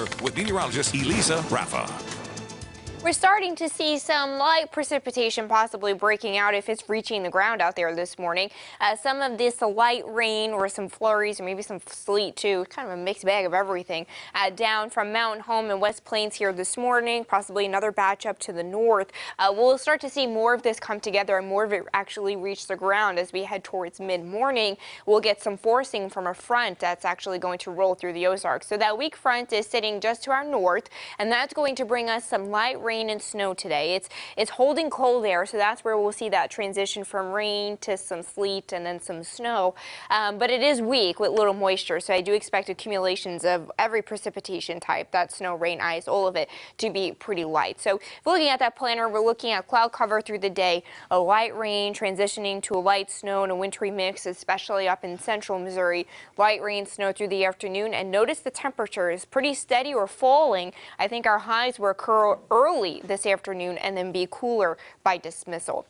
weather with meteorologist Elisa Raffa. We're starting to see some light precipitation possibly breaking out if it's reaching the ground out there this morning. Some of this light rain or some flurries or maybe some sleet too, kind of a mixed bag of everything, down from Mountain Home and West Plains here this morning, possibly another batch up to the north. We'll start to see more of this come together and more of it actually reach the ground as we head towards mid-morning. We'll get some forcing from a front that's actually going to roll through the Ozarks. So that weak front is sitting just to our north, and that's going to bring us some light rain and snow today. It's holding cold there, so that's where we'll see that transition from rain to some sleet and then some snow. But it is weak with little moisture, so I do expect accumulations of every precipitation type, that snow, rain, ice, all of it, to be pretty light. So looking at that planner, we're looking at cloud cover through the day, a light rain transitioning to a light snow and a wintry mix, especially up in central Missouri. Light rain, snow through the afternoon, and notice the temperature is pretty steady or falling. I think our highs will occur early this afternoon and then be cooler by dismissal.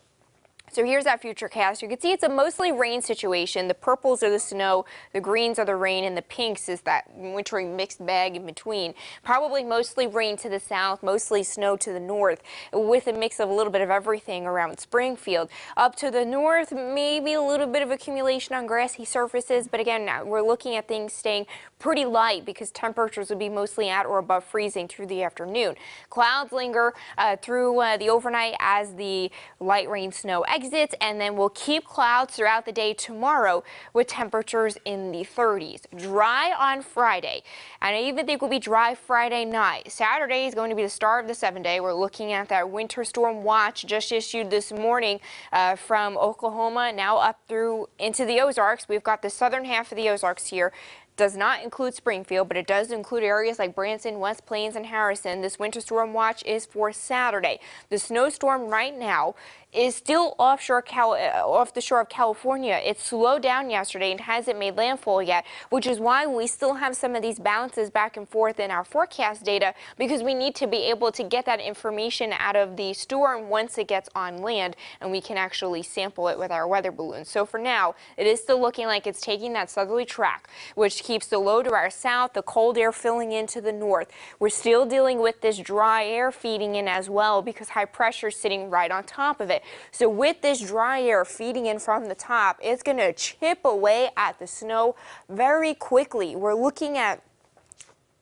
So here's that future cast. You can see it's a mostly rain situation. The purples are the snow, the greens are the rain, and the pinks is that wintry mixed bag in between. Probably mostly rain to the south, mostly snow to the north, with a mix of a little bit of everything around Springfield. Up to the north, maybe a little bit of accumulation on grassy surfaces, but again, we're looking at things staying pretty light because temperatures will be mostly at or above freezing through the afternoon. Clouds linger through the overnight as the light rain snow exits, and then we'll keep clouds throughout the day tomorrow with temperatures in the 30s. Dry on Friday, and I even think we'll be dry Friday night. Saturday is going to be the start of the 7-day. We're looking at that winter storm watch just issued this morning from Oklahoma, now up through into the Ozarks. We've got the southern half of the Ozarks here. Does not include Springfield, but it does include areas like Branson, West Plains, and Harrison. This winter storm watch is for Saturday. The snowstorm right now is still off the shore of California. It slowed down yesterday and hasn't made landfall yet, which is why we still have some of these bounces back and forth in our forecast data, because we need to be able to get that information out of the storm once it gets on land and we can actually sample it with our weather balloons. So for now, it is still looking like it's taking that southerly track, which keeps the low to our south, the cold air filling into the north. We're still dealing with this dry air feeding in as well because high pressure is sitting right on top of it. So with this dry air feeding in from the top, it's going to chip away at the snow very quickly. We're looking at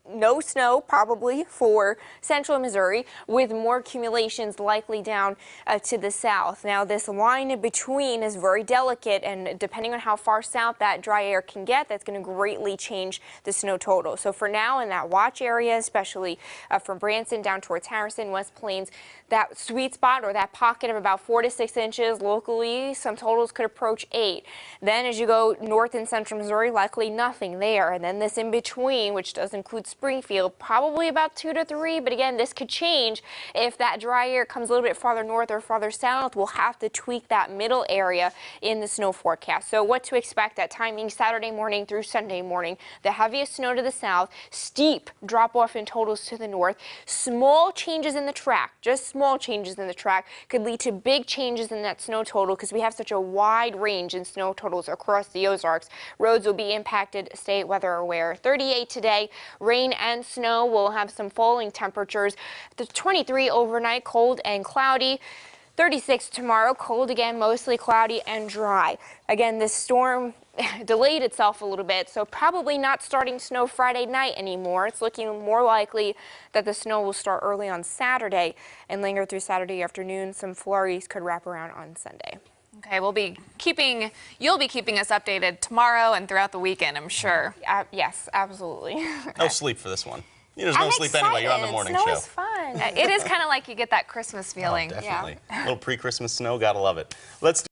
no snow probably for central Missouri, with more accumulations likely down to the south. Now this line in between is very delicate, and depending on how far south that dry air can get, that's going to greatly change the snow total. So for now, in that watch area, especially from Branson down towards Harrison, West Plains, that sweet spot or that pocket of about 4 to 6 inches locally, some totals could approach 8. Then as you go north in central Missouri, likely nothing there. And then this in between, which does include Springfield, probably about 2 to 3, but again, this could change if that dry air comes a little bit farther north or farther south. We'll have to tweak that middle area in the snow forecast. So what to expect at timing Saturday morning through Sunday morning: the heaviest snow to the south, steep drop off in totals to the north, small changes in the track, just small changes in the track could lead to big changes in that snow total because we have such a wide range in snow totals across the Ozarks. Roads will be impacted, stay weather aware. 38 today, rain and snow. Will have some falling temperatures. The 23 overnight, cold and cloudy. 36 tomorrow, cold again, mostly cloudy and dry. Again, this storm delayed itself a little bit, so probably not starting snow Friday night anymore. It's looking more likely that the snow will start early on Saturday and linger through Saturday afternoon. Some flurries could wrap around on Sunday. Okay, you'll be keeping us updated tomorrow and throughout the weekend, I'm sure. Yes, absolutely. No sleep for this one. There's no sleep anyway. You're on the morning show. Snow is fun. It is kind of like you get that Christmas feeling. Oh, definitely. Yeah. A little pre-Christmas snow, gotta love it. Let's